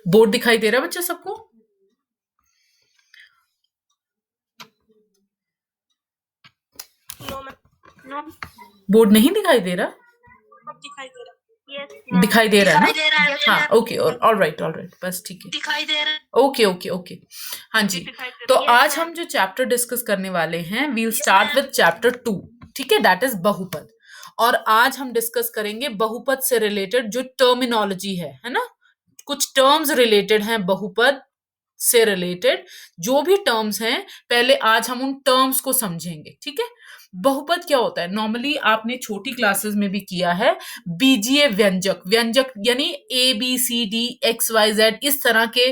Board दिखाई दे रहा है बच्चा सबको? बोर्ड नहीं दिखाई दे रहा? दिखाई दे रहा है ना? हाँ, ओके, ऑल राइट, बस ठीक है, दिखाई दे रहा है। ओके ओके ओके, हाँ जी। तो आज हम जो चैप्टर डिस्कस करने वाले हैं, वील स्टार्ट विद चैप्टर 2, ठीक है, दैट इज बहुपद। और आज हम डिस्कस करेंगे बहुपद से रिलेटेड जो टर्मिनोलॉजी है ना, कुछ टर्म्स रिलेटेड हैं बहुपद से रिलेटेड। जो भी टर्म्स हैं पहले आज हम उन टर्म्स को समझेंगे, ठीक है। बहुपद क्या होता है? नॉर्मली आपने छोटी क्लासेस में भी किया है, बीजीय व्यंजक, व्यंजक यानी A B C D X Y Z इस तरह के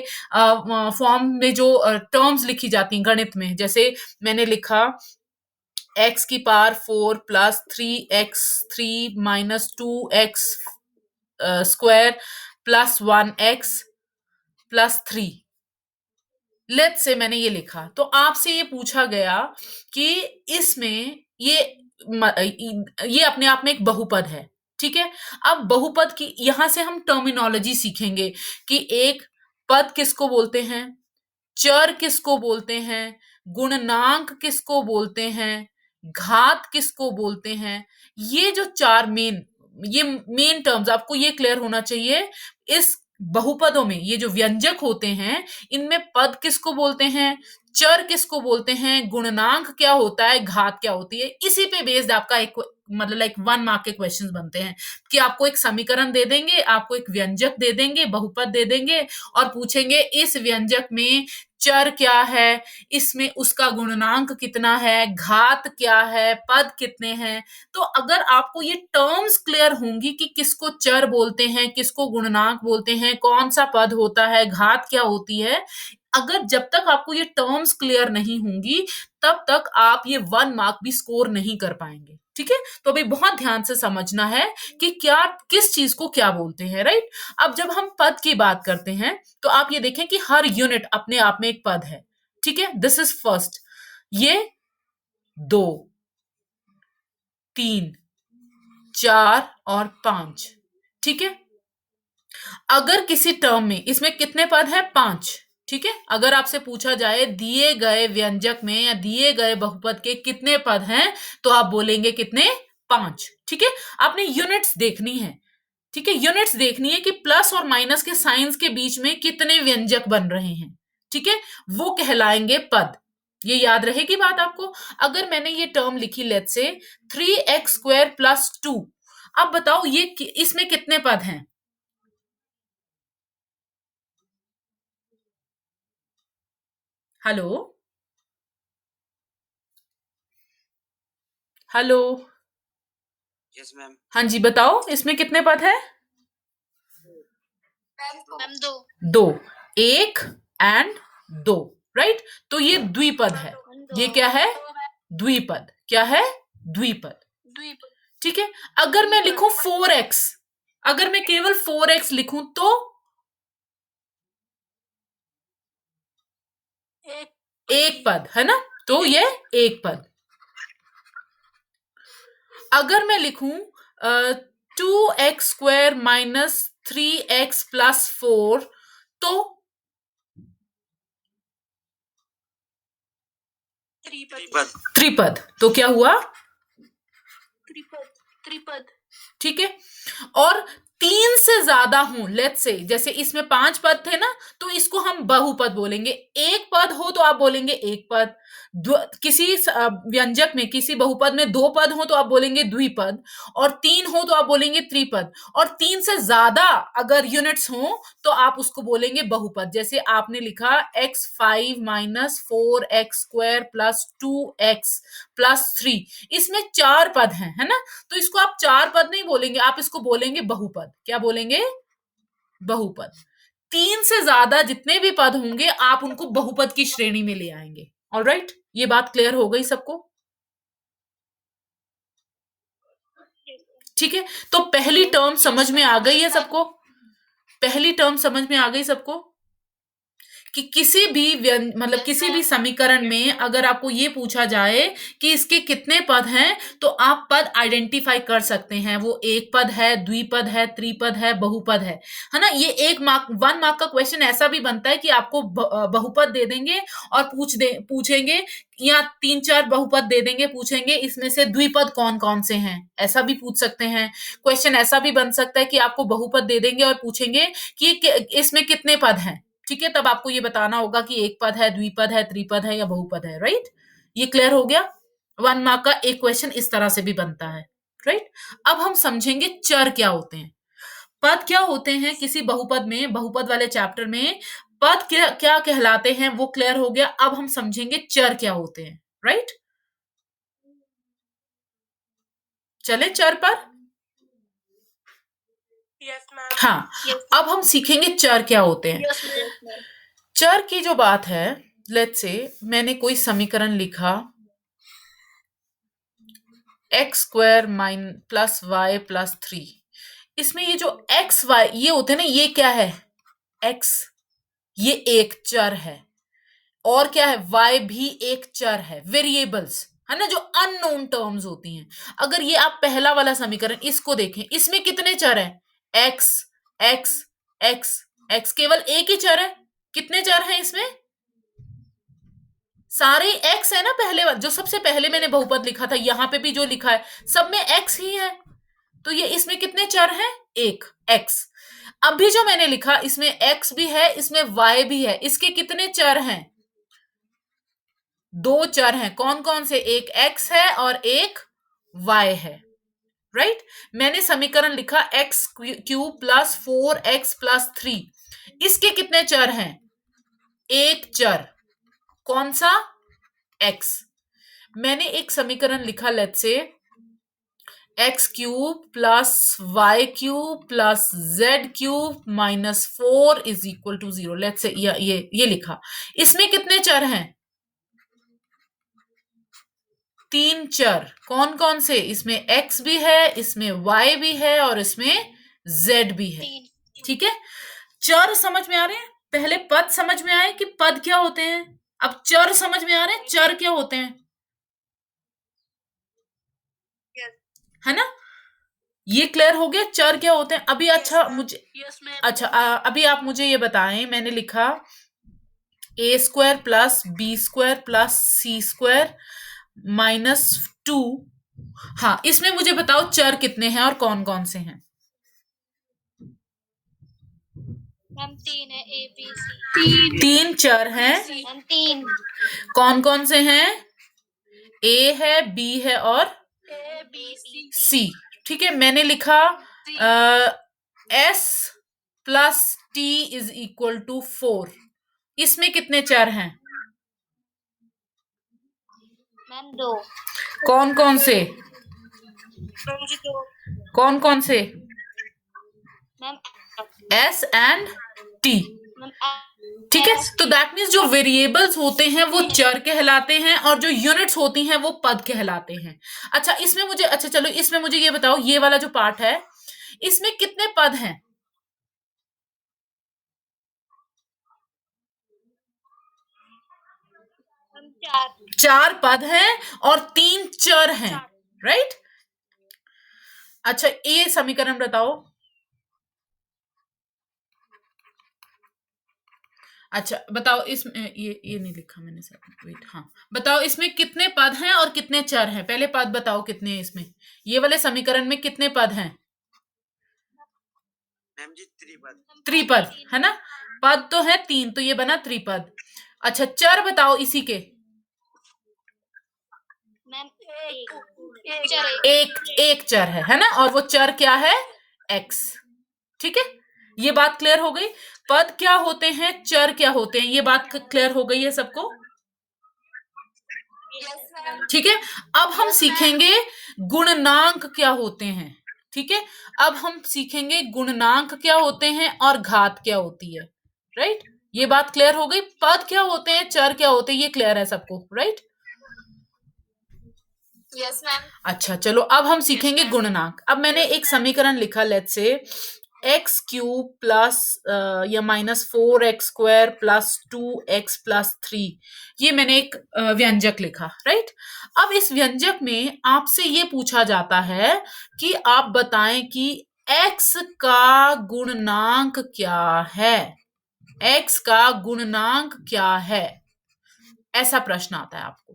फॉर्म में जो टर्म्स लिखी जाती हैं गणित में, जैसे मैंने लिखा x की power 4 plus 3x3 minus 2x square plus 1x plus 3। Let's say मैंने ये लिखा, तो आपसे ये पूछा गया कि इसमें ये अपने आप में एक बहुपद है, ठीक है। अब बहुपद की यहां से हम टर्मिनोलॉजी सीखेंगे कि एक पद किसको बोलते हैं, चर किसको बोलते हैं, गुणनांक किसको बोलते हैं, घात किसको बोलते हैं। ये जो चार मेन टर्म्स आपको ये क्लियर होना चाहिए। इस बहुपदों में ये जो व्यंजक होते हैं, इनमें पद किसको बोलते हैं, चर किसको बोलते हैं, गुणनांक क्या होता है, घात क्या होती है। इसी पे बेस्ड आपका एक मतलब लाइक 1 मार्क के क्वेश्चंस बनते हैं कि आपको एक समीकरण दे देंगे, आपको एक व्यंजक दे देंगे, बहुपद दे देंगे और पूछेंगे इस व्यंजक में चर क्या है, इसमें उसका गुणनांक कितना है, घात क्या है, पद कितने हैं। तो अगर आपको ये टर्म्स क्लियर होंगी कि किसको चर बोलते हैं, किसको गुणनांक बोलते हैं, कौन सा पद होता है, घात क्या होती है, अगर जब तक आपको ये टर्म्स क्लियर नहीं होंगी तब तक आप ये 1 मार्क भी स्कोर नहीं कर पाएंगे, ठीक है। तो अभी बहुत ध्यान से समझना है कि क्या किस चीज को क्या बोलते हैं, राइट। अब जब हम पद की बात करते हैं तो आप ये देखें कि हर यूनिट अपने आप में एक पद है, ठीक है। दिस इज फर्स्ट, ये 2 3 4 और 5, ठीक है। अगर किसी टर्म में इसमें कितने पद हैं, 5, ठीक है। अगर आपसे पूछा जाए दिए गए व्यंजक में या दिए गए बहुपद के कितने पद हैं, तो आप बोलेंगे कितने, 5, ठीक है। आपने यूनिट्स देखनी है, ठीक है, यूनिट्स देखनी है कि प्लस और माइनस के साइंस के बीच में कितने व्यंजक बन रहे हैं, ठीक है, वो कहलाएंगे पद। ये याद रहेगी बात आपको। अगर मैंने ये टर्म लिखी let's say 3x square plus 2, अब बताओ ये इसमें कितने पद हैं। Hello hello, yes ma'am. हाँ जी, बताओ इसमें कितने पद है। Ma'am 2 2, 1 and 2, right. तो ये द्विपद है। ये क्या है, द्विपद। क्या है, द्विपद, ठीक है। अगर मैं लिखूं 4x, अगर मैं केवल 4x लिखूं तो एक पद है ना, तो ये एक पद। अगर मैं लिखूं 2x square minus 3x plus 4 तो त्रिपद। तो क्या हुआ, त्रिपद, ठीक है। और 3 से ज्यादा हूं, लेट्स से जैसे इसमें 5 पद थे ना, तो इसको हम बहुपद बोलेंगे। एक पद हो तो आप बोलेंगे एक पद, किसी व्यंजक में किसी बहुपद में 2 पद हो तो आप बोलेंगे द्विपद, और 3 हो तो आप बोलेंगे त्रिपद, और 3 से ज्यादा अगर यूनिट्स हो तो आप उसको बोलेंगे बहुपद। जैसे आपने लिखा x5 minus 4x square plus 2x plus 3, इसमें 4 पद हैं, है ना। तो इसको आप 4 पद नहीं बोलेंगे, आप इसको बोलेंगे बहुपद। क्या बोलेंगे, बहुपद। 3 से ज्यादा जितने भी पद होंगे आप उनको बहुपद की श्रेणी में ले आएंगे। ऑलराइट, ये बात क्लियर हो गई सबको, ठीक है। तो पहली टर्म समझ में आ गई है सबको, पहली टर्म समझ में आ गई सबको कि किसी भी मतलब किसी भी समीकरण में अगर आपको ये पूछा जाए कि इसके कितने पद हैं, तो आप पद आइडेंटिफाई कर सकते हैं। वो एक पद है, द्विपद है, त्रिपद है, बहुपद है ना। ये 1 मार्क का क्वेश्चन ऐसा भी बनता है कि आपको बहुपद दे देंगे और पूछेंगे, या 3-4 बहुपद दे देंगे, पूछेंगे इसमें से द्विपद कौन कौन से हैं, ऐसा भी पूछ सकते हैं। क्वेश्चन ऐसा भी बन सकता है कि आपको बहुपद दे देंगे और पूछेंगे कि इसमें कितने पद हैं, ठीक है। तब आपको ये बताना होगा कि एक पद है, द्विपद है, त्रिपद है या बहुपद है, राइट। ये क्लियर हो गया। 1 मार्क का एक क्वेश्चन इस तरह से भी बनता है, राइट। अब हम समझेंगे चर क्या होते हैं, पद क्या होते हैं किसी बहुपद में। बहुपद वाले चैप्टर में पद क्या क्या कहलाते हैं वो क्लियर हो गया। अब हम समझेंगे चर क्या होते हैं, राइट। चले चर पर। Yes ma'am. हाँ, अब हम सीखेंगे चर क्या होते हैं। चर की जो बात है, लेट्स से मैंने कोई समीकरण लिखा x² प्लस y प्लस 3। इसमें ये जो x y ये होते हैं ना, ये क्या है, x ये एक चर है, और क्या है, y भी एक चर है, वेरिएबल्स है ना, जो अननोन टर्म्स होती हैं। अगर ये आप पहला वाला समीकरण इसको देखें, इसमें कितने चर हैं, x x x x, केवल एक ही चर है। कितने चर हैं इसमें, सारे x है ना। पहले जो सबसे पहले मैंने बहुपद लिखा था, यहां पे भी जो लिखा है सब में x ही है, तो ये इसमें कितने चर हैं, एक x। अभी जो मैंने लिखा इसमें x भी है, इसमें y भी है, इसके कितने चर हैं, 2 चर हैं। कौन कौन से, एक x है और एक y है, राइट। मैंने समीकरण लिखा x³ प्लस 4x प्लस 3। इसके कितने चर हैं, एक चर, कौन सा, x। मैंने एक समीकरण लिखा, let's say x³ plus y³ plus z³ minus 4 is equal to 0। Let's say ये लिखा। इसमें कितने चर हैं, 3 चर। कौन कौन से, इसमें x भी है, इसमें y भी है और इसमें z भी है, ठीक है। चर समझ में आ रहे हैं। पहले पद समझ में आए कि पद क्या होते हैं, अब चर समझ में आ रहे हैं, चर क्या होते हैं, है ना। ये क्लियर हो गया, चर क्या होते हैं अभी। अच्छा मुझे अच्छा अभी आप मुझे ये बताएं, मैंने लिखा a² plus b² plus c² minus 2। हाँ, इसमें मुझे बताओ चर कितने हैं और कौन कौन से हैं। मैम 3 है, a b c। 3 चर हैं, मैम 3। कौन कौन से हैं, a है, b है और a b c, ठीक है। मैंने लिखा s plus t is equal to 4। इसमें कितने चर हैं, मैम 2। कौन कौन से, मैम जी 2। कौन कौन से, मैम s एंड t, ठीक है। तो दैट मीन्स जो वेरिएबल्स होते हैं वो चर कहलाते हैं और जो यूनिट्स होती हैं वो पद कहलाते हैं। अच्छा इसमें मुझे, अच्छा चलो इसमें मुझे ये बताओ, ये वाला जो पार्ट है इसमें कितने पद हैं, 4 पद हैं और 3 चर हैं, राइट। अच्छा ये समीकरण बताओ। अच्छा बताओ, इसमें ये नहीं लिखा मैंने सर, वेट, हाँ बताओ इसमें कितने पद हैं और कितने चर हैं। पहले पद बताओ कितने हैं इसमें, ये वाले समीकरण में कितने पद हैं, मैम जी त्रिपद। त्रिपद है ना, पद तो है 3, तो ये बना त्रिपद। अच्छा चर बताओ इसी के, मैम एक चर है ना, और वो चर क्या है, x, ठीक है। ये बात क्लियर हो गई। पद क्या होते हैं, चर क्या होते हैं, ये बात क्लियर हो गई है सबको, ठीक है। अब हम सीखेंगे गुणनांक क्या होते हैं, ठीक है। अब हम सीखेंगे गुणनांक क्या होते हैं और घात क्या होती है, राइट। ये बात क्लियर हो गई। पद क्या होते हैं, चर क्या होते हैं, ये क्लियर है सबको, राइट। Yes ma'am. अच्छा चलो अब हम सीखेंगे गुणनांक। अब मैंने एक समीकरण लिखा, लेट्स से एक्स क्यूब प्लस या -4x² प्लस 2x+3, ये मैंने एक व्यंजक लिखा, राइट। अब इस व्यंजक में आपसे ये पूछा जाता है कि आप बताएं कि x का गुणनांक क्या है, x का गुणनांक क्या है, ऐसा प्रश्न आता है आपको।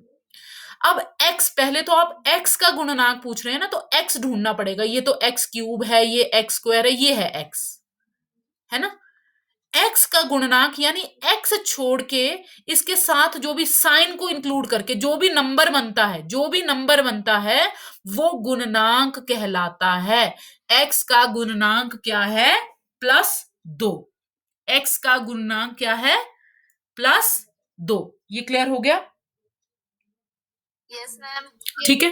अब x, पहले तो आप x का गुणनांक पूछ रहे हैं ना, तो x ढूंढना पड़ेगा। ये तो x क्यूब है, ये x² है, ये है x, है ना। x का गुणनांक यानी x छोड़ के इसके साथ जो भी साइन को इंक्लूड करके जो भी नंबर बनता है, जो भी नंबर बनता है वो गुणनांक कहलाता है। x का गुणनांक क्या है? +2। x का गुणनांक क्या है? +2। ये क्लियर हो गया? Yes ma'am. ठीक है,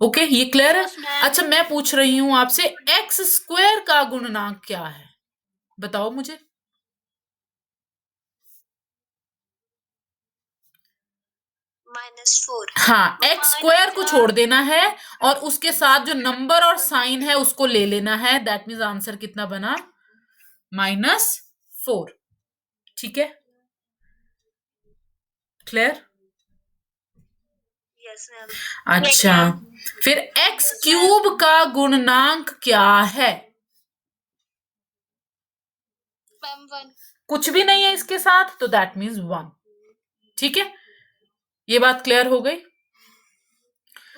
ओके, ये क्लियर है। Yes ma'am. अच्छा, मैं पूछ रही हूं आपसे x² का गुणनांक क्या है, बताओ मुझे। -4। हाँ, x² को छोड़ देना है और उसके साथ जो नंबर और साइन है उसको ले लेना है। दैट मीन्स आंसर कितना बना? -4। ठीक है, क्लियर? Yes ma'am. अच्छा, फिर x³ का गुणनांक क्या है? मैम 1। कुछ भी नहीं है इसके साथ, तो दैट मीन्स 1। ठीक है, ये बात क्लियर हो गई।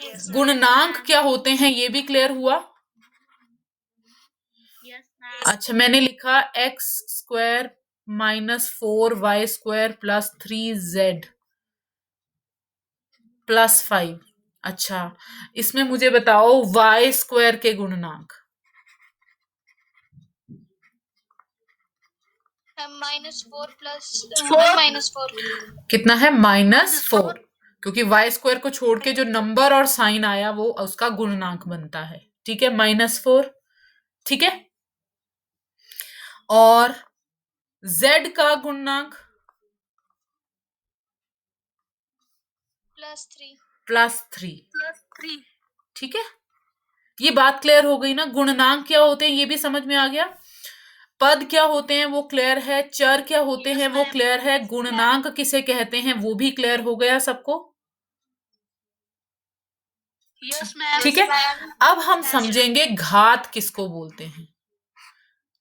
यस गुणनांक क्या होते हैं ये भी क्लियर हुआ। Yes ma'am. अच्छा, मैंने लिखा x² -4y² प्लस 3z +5। अच्छा, इसमें मुझे बताओ y² के गुणनांक। -4 प्लस -4। कितना है? -4, क्योंकि y² को छोड़ के जो नंबर और साइन आया वो उसका गुणनांक बनता है। ठीक है, -4। ठीक है, और z का गुणनांक +3। +3। ठीक है, ये बात क्लियर हो गई ना। गुणनांक क्या होते हैं ये भी समझ में आ गया। पद क्या होते हैं वो क्लियर है। चर क्या होते हैं वो क्लियर है। गुणनांक किसे कहते हैं वो भी क्लियर हो गया सबको। Yes ma'am. ठीक है, अब हम समझेंगे घात किसको बोलते हैं।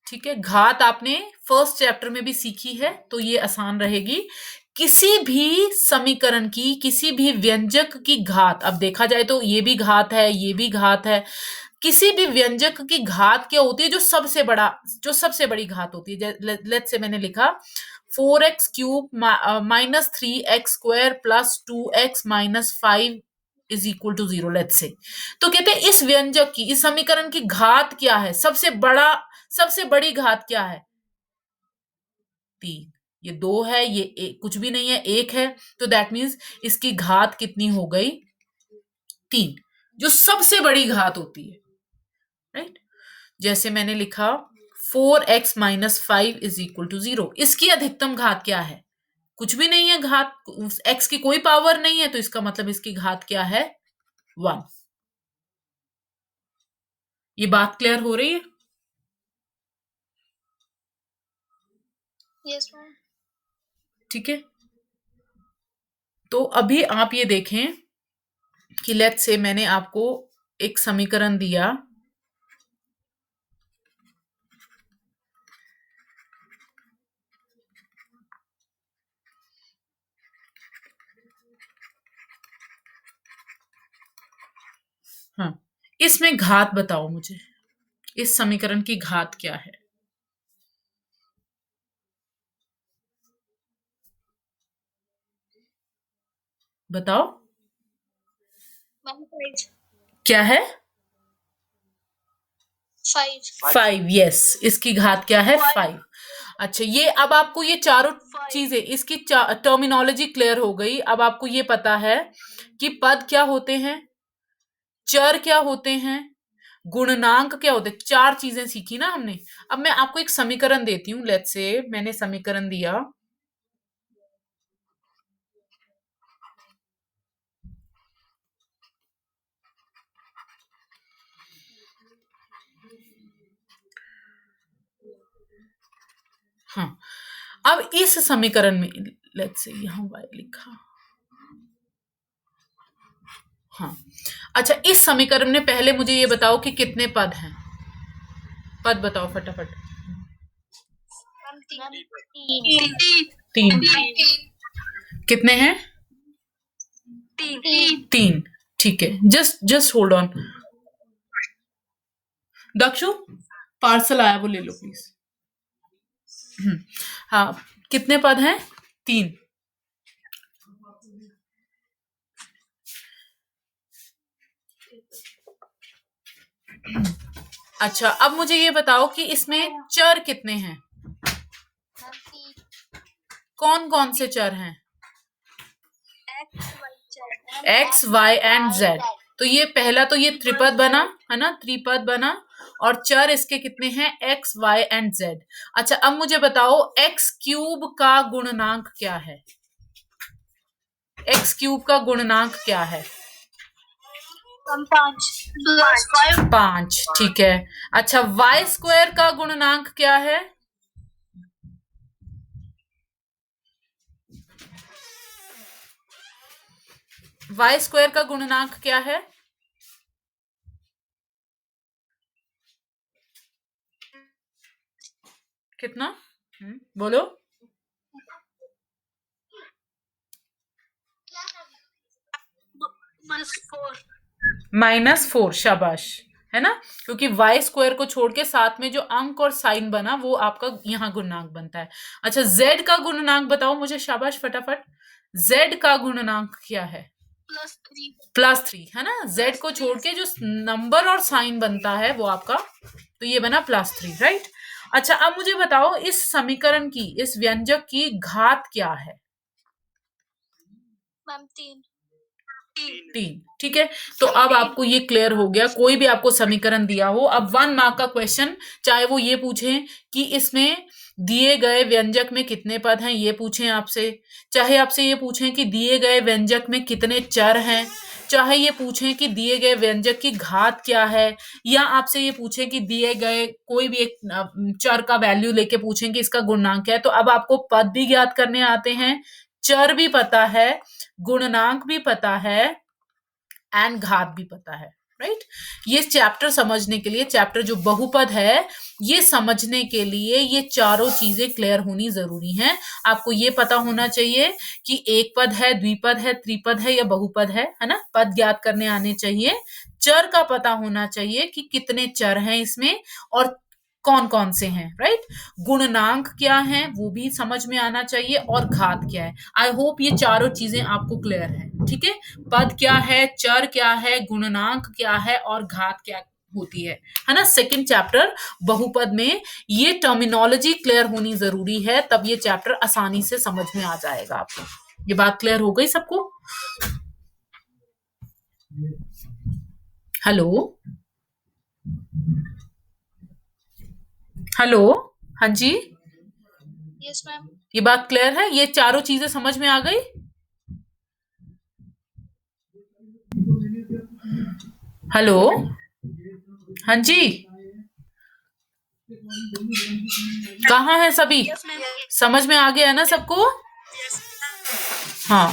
ठीक है, घात आपने फर्स्ट चैप्टर में भी सीखी है, तो ये आसान रहेगी। किसी भी समीकरण की, किसी भी व्यंजक की घात, अब देखा जाए तो ये भी घात है, ये भी घात है। किसी भी व्यंजक की घात क्या होती है? जो सबसे बड़ी घात होती है। लेट से मैंने लिखा 4x³ -3x² plus 2x-5 is equal to 0, let say. तो कहते हैं इस व्यंजक की, इस समीकरण की घात क्या है? सबसे बड़ी घात क्या है? 3। ये 2 है, ये कुछ भी नहीं है, 1 है, तो दैट मीन्स इसकी घात कितनी हो गई? 3, जो सबसे बड़ी घात होती है, राइट। जैसे मैंने लिखा 4x-5 इज इक्वल टू 0, इसकी अधिकतम घात क्या है? कुछ भी नहीं है, घात x की कोई पावर नहीं है, तो इसका मतलब इसकी घात क्या है? 1। ये बात क्लियर हो रही है? Yes ma'am. ठीक है, तो अभी आप ये देखें कि लेट्स से मैंने आपको एक समीकरण दिया, हाँ, इसमें घात बताओ मुझे, इस समीकरण की घात क्या है? बताओ। मैम 5। क्या है? 5। 5, यस, इसकी घात क्या है? 5। अच्छा, ये अब आपको ये चारों चीजें, इसकी टर्मिनोलॉजी क्लियर हो गई। अब आपको ये पता है कि पद क्या होते हैं, चर क्या होते हैं, गुणनांक क्या होते हैं। 4 चीजें सीखी ना हमने। अब मैं आपको एक समीकरण देती हूँ। लेट्स से मैंने समीकरण दिया हाँ, अब इस समीकरण में लेट्स से यहाँ y लिखा, हाँ, अच्छा इस समीकरण में पहले मुझे ये बताओ कि कितने पद हैं, पद बताओ फटाफट। मैम तीन। कितने हैं? तीन। ठीक है, just hold on. Dakshu parcel आया, वो ले लो प्लीज। हाँ, कितने पद हैं? 3। अच्छा, अब मुझे ये बताओ कि इसमें चर कितने हैं? कौन कौन से चर हैं? x, y and z। तो ये पहला तो ये त्रिपद बना है ना, त्रिपद बना, और चर इसके कितने हैं? x, y and z। अच्छा, अब मुझे बताओ x क्यूब का गुणनांक क्या है? x क्यूब का गुणनांक क्या है? 5। ठीक है। अच्छा, y स्क्वायर का गुणनांक क्या है? y स्क्वायर का गुणनांक क्या है? कितना? बोलो। -4। शाबाश, है ना, क्योंकि y स्क्वायर को छोड़ के साथ में जो अंक और साइन बना वो आपका यहाँ गुणनांक बनता है। अच्छा, z का गुणनांक बताओ मुझे, शाबाश फटाफट। z का गुणनांक क्या है? +3, है ना, z को छोड़ के जो नंबर और साइन बनता है वो आपका, तो ये बना +3, राइट। अच्छा, अब मुझे बताओ इस समीकरण की, इस व्यंजक की घात क्या है? मैम 3। ठीक है, तो अब आपको ये क्लियर हो गया। कोई भी आपको समीकरण दिया हो, अब 1 मार्क का क्वेश्चन, चाहे वो ये पूछे कि इसमें दिए गए व्यंजक में कितने पद हैं, ये पूछें आपसे, चाहे आपसे ये पूछें कि दिए गए व्यंजक में कितने चर हैं, चाहे ये पूछें कि दिए गए व्यंजक की घात क्या है, या आपसे ये पूछें कि दिए गए कोई भी एक चर का वैल्यू लेके पूछें कि इसका गुणनांक क्या है, तो अब आपको पद भी ज्ञात करने आते हैं, चर भी पता है, गुणनांक भी पता है, एंड घात भी पता है, राइट। ये चैप्टर समझने के लिए, चैप्टर जो बहुपद है ये समझने के लिए ये चारों चीजें क्लियर होनी जरूरी हैं। आपको ये पता होना चाहिए कि एक पद है, द्विपद है, त्रिपद है या बहुपद है ना, पद ज्ञात करने आने चाहिए, चर का पता होना चाहिए कि कितने चर हैं इसमें और कौन कौन से हैं, राइट। गुणनांक क्या है वो भी समझ में आना चाहिए, और घात क्या है। आई होप ये चारों चीजें आपको क्लियर है, ठीक है। पद क्या है, चर क्या है, गुणनांक क्या है और घात क्या होती है ना। सेकंड चैप्टर बहुपद में ये टर्मिनोलॉजी क्लियर होनी जरूरी है, तब ये चैप्टर आसानी से समझ में आ जाएगा आपको। ये बात क्लियर हो गई सबको? हेलो हेलो, हाँ जी, यस मैम। ये बात क्लियर है? ये चारों चीजें समझ में आ गई? हेलो, हाँ जी, कहाँ है सभी? समझ में आ गया है ना सबको? हाँ,